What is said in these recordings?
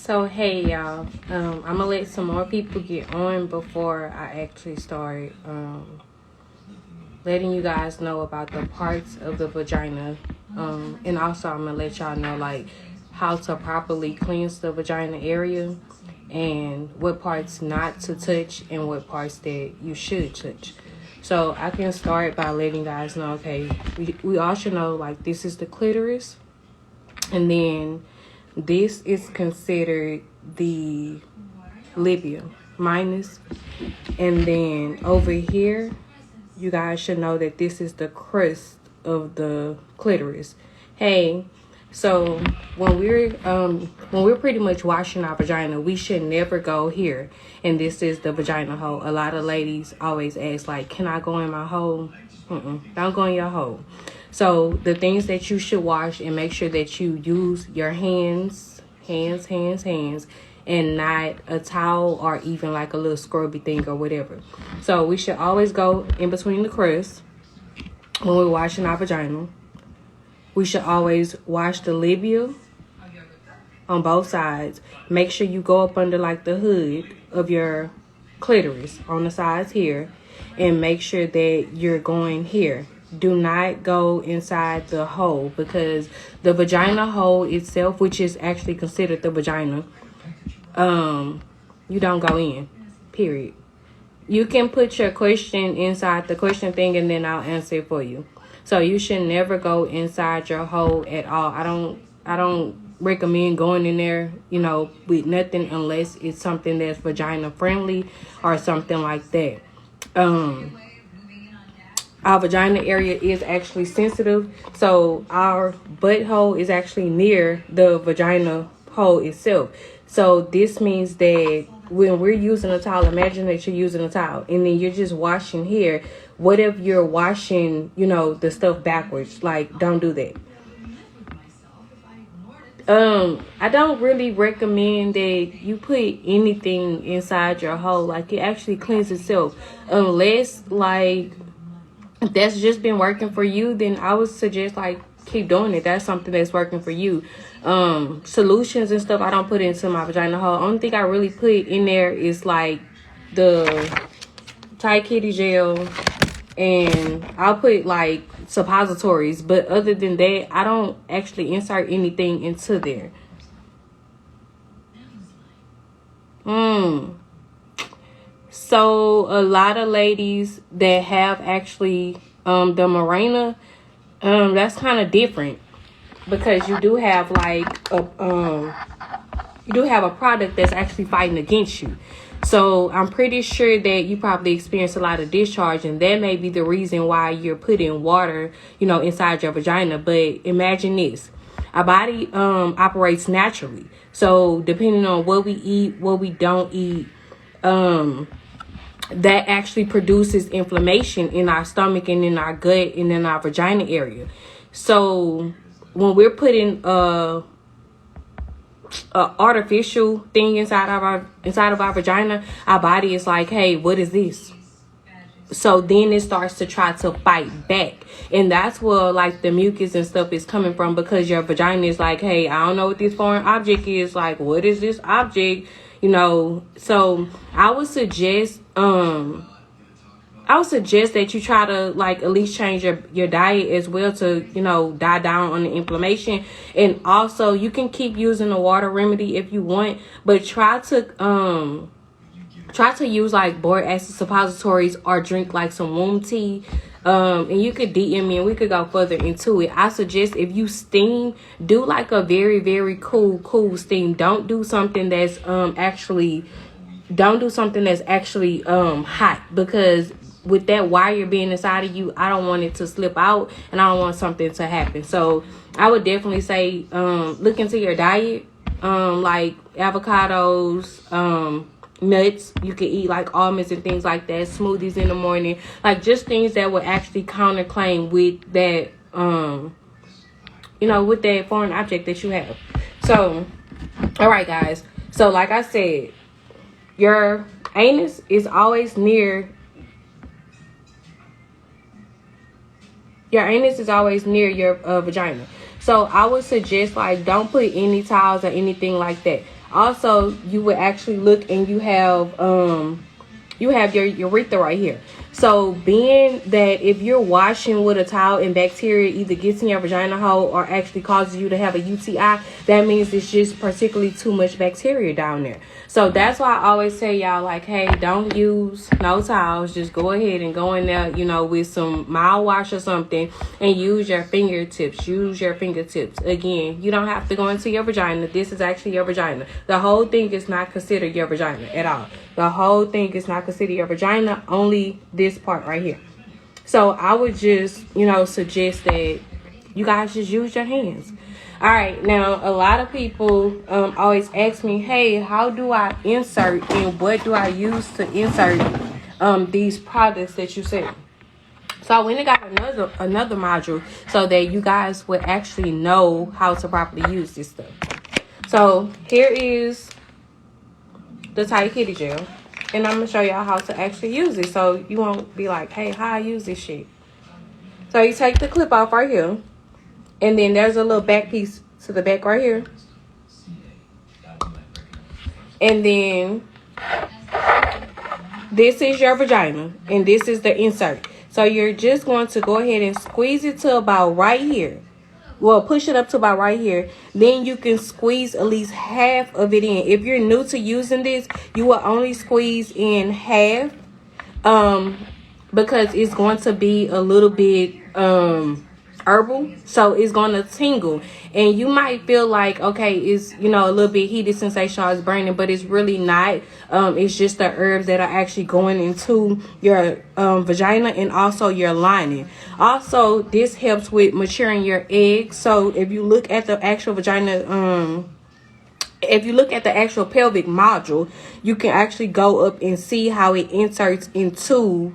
So hey y'all, I'm gonna let some more people get on before I actually start letting you guys know about the parts of the vagina, and also I'm gonna let y'all know like how to properly cleanse the vagina area and what parts not to touch and what parts that you should touch. So I can start by letting you guys know, okay, we all should know like this is the clitoris, and then this is considered the labia minus, and then over here you guys should know that this is the crust of the clitoris. Hey, so when we're pretty much washing our vagina, we should never go here, and this is the vagina hole. A lot of ladies always ask like, can I go in my hole? Don't go in your hole. So the things that you should wash, and make sure that you use your hands, and not a towel or even like a little scrubby thing or whatever. So we should always go in between the crust when we're washing our vagina. We should always wash the labia on both sides. Make sure you go up under like the hood of your clitoris on the sides here, and make sure that you're going here. Do not go inside the hole, because the vagina hole itself, which is actually considered the vagina, you don't go in, period. You can put your question inside the question thing, and then I'll answer it for you. So you should never go inside your hole at all. I don't recommend going in there, with nothing, unless it's something that's vagina friendly or something like that. Our vagina area is actually sensitive, so our butthole is actually near the vagina hole itself. So this means that when we're using a towel, imagine that you're using a towel and then you're just washing here. What if you're washing, the stuff backwards? Like, don't do that. I don't really recommend that you put anything inside your hole. Like, it actually cleans itself, unless like if that's just been working for you, then I would suggest like keep doing it. That's something that's working for you. Solutions and stuff I don't put into my vagina hole. Only thing I really put in there is like the Thai kitty gel, and I'll put like suppositories, but other than that I don't actually insert anything into there. So a lot of ladies that have actually the Mirena, that's kind of different, because you do have like a product that's actually fighting against you. So I'm pretty sure that you probably experience a lot of discharge, and that may be the reason why you're putting water, inside your vagina. But imagine this. Our body operates naturally. So depending on what we eat, what we don't eat, that actually produces inflammation in our stomach and in our gut and in our vagina area. So when we're putting a artificial thing inside of our vagina, our body is like, hey, what is this? So then it starts to try to fight back, and that's where like the mucus and stuff is coming from, because your vagina is like, hey, I don't know what this foreign object is. Like, what is this object? So I would suggest that you try to like at least change your diet as well to, die down on the inflammation. And also you can keep using the water remedy if you want, but try to use like boric acid suppositories or drink like some womb tea. And you could DM me and we could go further into it. I suggest if you steam, do like a very, very cool steam. Don't do something that's actually hot, because with that wire being inside of you, I don't want it to slip out, and I don't want something to happen. So I would definitely say look into your diet, like avocados, nuts. You can eat like almonds and things like that, smoothies in the morning, like just things that will actually counterclaim with that with that foreign object that you have. So all right guys, so like I said, your anus is always near your vagina. So I would suggest like don't put any towels or anything like that. Also, you would actually look and you have your urethra right here. So being that if you're washing with a towel and bacteria either gets in your vagina hole or actually causes you to have a UTI, that means it's just particularly too much bacteria down there. So that's why I always say y'all, like, hey, don't use no towels. Just go ahead and go in there, with some mouthwash or something and use your fingertips. Again, you don't have to go into your vagina. This is actually your vagina. The whole thing is not considered your vagina at all. The whole thing is not considered your vagina, only this part right here. So I would just, suggest that you guys just use your hands. All right, now a lot of people always ask me, hey, how do I insert and what do I use to insert these products that you said? So I went and got another module so that you guys would actually know how to properly use this stuff. So here is the tight kitty gel, and I'm gonna show y'all how to actually use it so you won't be like, hey, how I use this shit. So you take the clip off right here, and then there's a little back piece to the back right here, and then this is your vagina and this is the insert. So you're just going to go ahead and squeeze it to about right here. Well, push it up to about right here. Then you can squeeze at least half of it in. If you're new to using this, you will only squeeze in half, because it's going to be a little bit herbal, so it's going to tingle, and you might feel like, okay, it's a little bit heated sensation, it's burning, but it's really not. It's just the herbs that are actually going into your vagina and also your lining. Also, this helps with maturing your eggs. So if you look at the actual vagina, if you look at the actual pelvic module, you can actually go up and see how it inserts into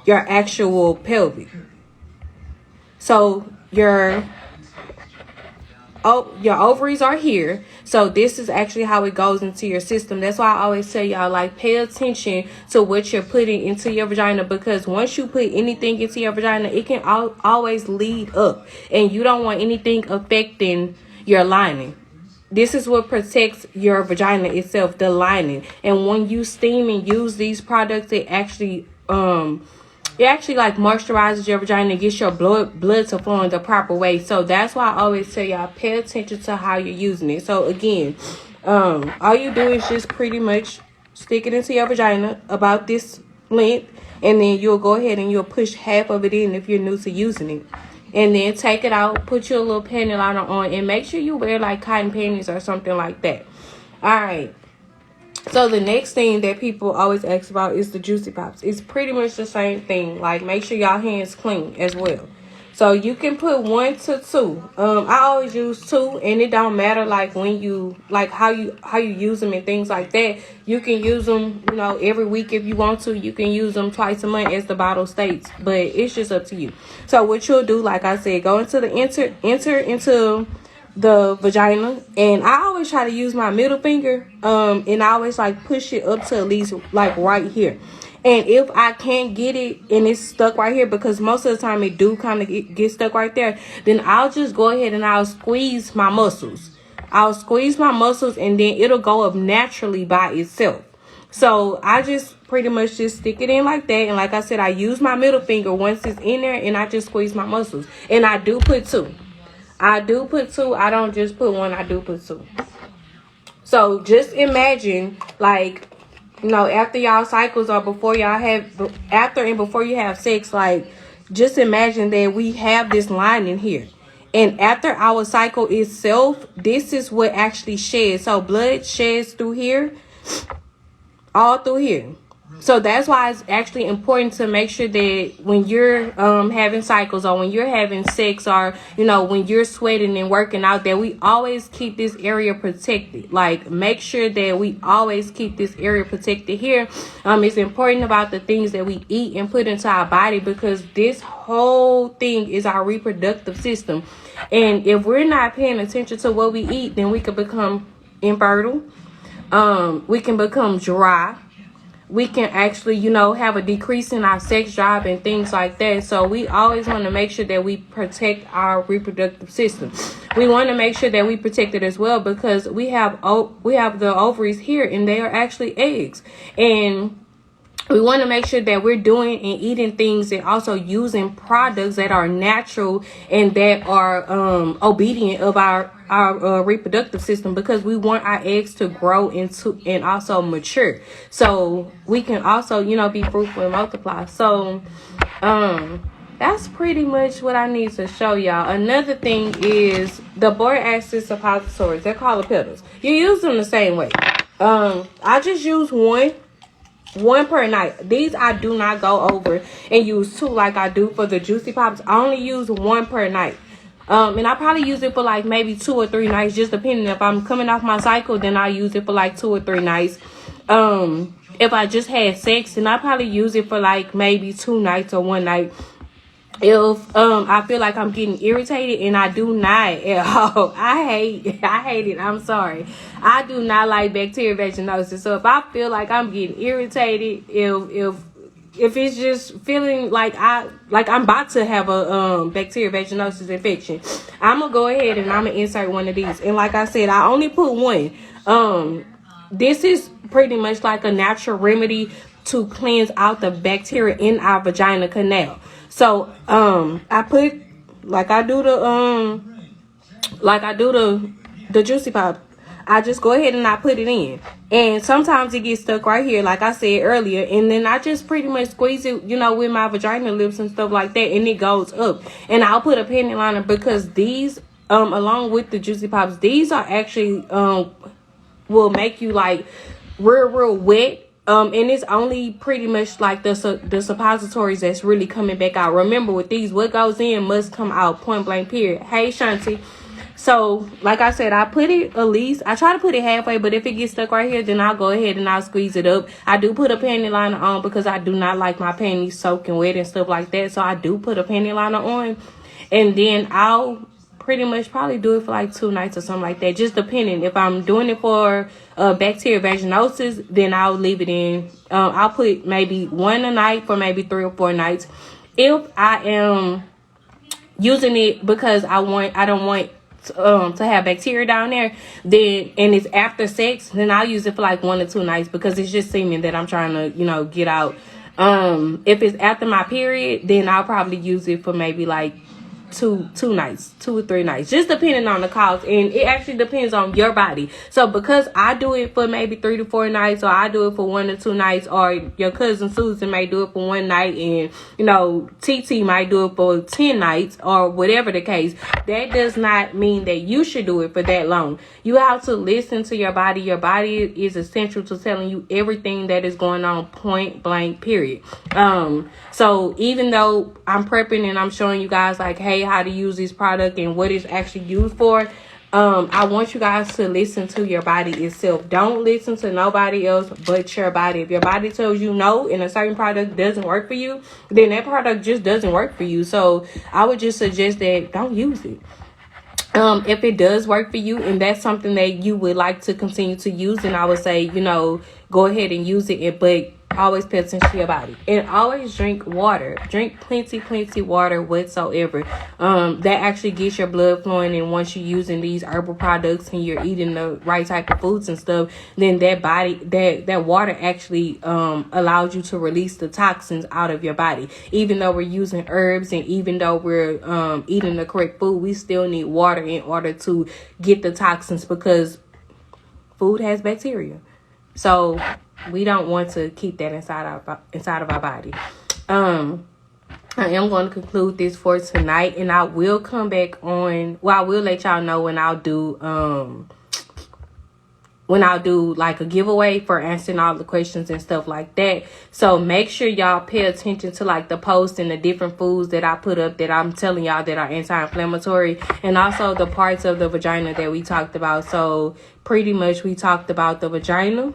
your actual pelvic. So your ovaries are here. So this is actually how it goes into your system. That's why I always tell y'all, like, pay attention to what you're putting into your vagina, because once you put anything into your vagina, it can always lead up, and you don't want anything affecting your lining. This is what protects your vagina itself, the lining. And when you steam and use these products, it actually like moisturizes your vagina and gets your blood to flow in the proper way. So that's why I always tell y'all, pay attention to how you're using it. So again, all you do is just pretty much stick it into your vagina about this length, and then you'll go ahead and you'll push half of it in if you're new to using it. And then take it out, put your little panty liner on, and make sure you wear like cotton panties or something like that. All right. So the next thing that people always ask about is the Juicy Pops. It's pretty much the same thing. Like, make sure y'all hands clean as well. So you can put 1 to 2. I always use 2, and it don't matter like when you like how you use them and things like that. You can use them, every week if you want to. You can use them twice a month as the bottle states, but it's just up to you. So what you'll do, like I said, go into the enter into the vagina, and I always try to use my middle finger, and I always like push it up to at least like right here. And if I can't get it and it's stuck right here, because most of the time it do kind of get stuck right there, then I'll just go ahead and I'll squeeze my muscles. And then it'll go up naturally by itself. So I just pretty much just stick it in like that. And like I said, I use my middle finger once it's in there, and I just squeeze my muscles. And I do put 2. I don't just put 1. I do put 2. So just imagine, like, after y'all cycles or before y'all have, after and before you have sex, like, just imagine that we have this lining here. And after our cycle itself, this is what actually sheds. So blood sheds through here, all through here. So that's why it's actually important to make sure that when you're having cycles, or when you're having sex, or when you're sweating and working out, that we always keep this area protected. Like, make sure that we always keep this area protected here. It's important about the things that we eat and put into our body, because this whole thing is our reproductive system. And if we're not paying attention to what we eat, then we could become infertile. We can become dry. we can actually, you know, have a decrease in our sex drive and things like that. So we always want to make sure that we protect our reproductive system. We want to make sure that we protect it as well, because we have the ovaries here, and they are actually eggs. And we want to make sure that we're doing and eating things and also using products that are natural and that are obedient of our reproductive system, because we want our eggs to grow into and also mature, so we can also, you know, be fruitful and multiply. So that's pretty much what I need to show y'all. Another thing is the boric acid suppositories. They're called pills. You use them the same way. I just use one per night. These I do not go over and use two like I do for the Juicy Pops. I only use one per night. And I probably use it for like maybe 2 or 3 nights, just depending. If I'm coming off my cycle, then I use it for like 2 or 3 nights. If I just had sex, then I probably use it for like maybe 2 nights or 1 night. If I feel like I'm getting irritated, and I do not at all. I hate it. I'm sorry. I do not like bacterial vaginosis. So if I feel like I'm getting irritated, if it's just feeling like I'm about to have a bacterial vaginosis infection, I'm gonna go ahead and I'm gonna insert one of these. And like I said, I only put one. This is pretty much like a natural remedy to cleanse out the bacteria in our vagina canal. So I put, like I do the Juicy Pop, I just go ahead and I put it in. And sometimes it gets stuck right here, like I said earlier. And then I just pretty much squeeze it, you know, with my vagina lips and stuff like that. And it goes up. And I'll put a panty liner, because these, along with the Juicy Pops, these are actually, will make you like real wet. And it's only pretty much like the suppositories that's really coming back out. Remember, with these, what goes in must come out, point blank, period. Hey, Shanti. So, like I said, I put it at least, I try to put it halfway, but if it gets stuck right here, then I'll go ahead and I'll squeeze it up. I do put a panty liner on, because I do not like my panties soaking wet and stuff like that. So I do put a panty liner on, and then I'll pretty much probably do it for like 2 nights or something like that, just depending. If I'm doing it for bacterial vaginosis, then I'll leave it in. I'll put maybe 1 a night for maybe 3 or 4 nights. If I am using it because I don't want to have bacteria down there, then, and it's after sex, then I'll use it for like 1 or 2 nights, because it's just semen that I'm trying to, you know, get out. If it's after my period, then I'll probably use it for maybe like 2 nights, 2 or 3 nights, just depending on the cause. And it actually depends on your body. So because I do it for maybe 3 to 4 nights, or I do it for 1 or 2 nights, or your cousin Susan may do it for 1 night, and, you know, TT might do it for 10 nights, or whatever the case, that does not mean that you should do it for that long. You have to listen to your body. Your body is essential to telling you everything that is going on, point blank, period. So even though I'm prepping and I'm showing you guys like, hey, how to use this product and what it's actually used for, I want you guys to listen to your body itself. Don't listen to nobody else but your body. If your body tells you no and a certain product doesn't work for you, then that product just doesn't work for you. So I would just suggest that don't use it. If it does work for you and that's something that you would like to continue to use, then I would say, you know, go ahead and use it. But always pay attention to your body, and always drink water. Drink plenty water whatsoever. That actually gets your blood flowing, and once you're using these herbal products and you're eating the right type of foods and stuff, then that water actually allows you to release the toxins out of your body. Even though we're using herbs and even though we're eating the correct food, we still need water in order to get the toxins, because food has bacteria. So we don't want to keep that inside of our body. I am going to conclude this for tonight, and I will come back on. Well, I will let y'all know when I'll do like a giveaway for answering all the questions and stuff like that. So make sure y'all pay attention to like the posts and the different foods that I put up that I'm telling y'all that are anti-inflammatory, and also the parts of the vagina that we talked about. So pretty much we talked about the vagina.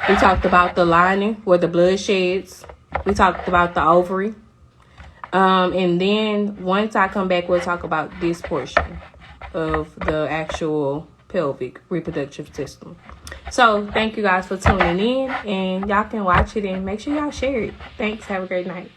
We talked about the lining where the blood sheds. We talked about the ovary. And then once I come back, we'll talk about this portion of the actual pelvic reproductive system. So thank you guys for tuning in, and y'all can watch it and make sure y'all share it. Thanks. Have a great night.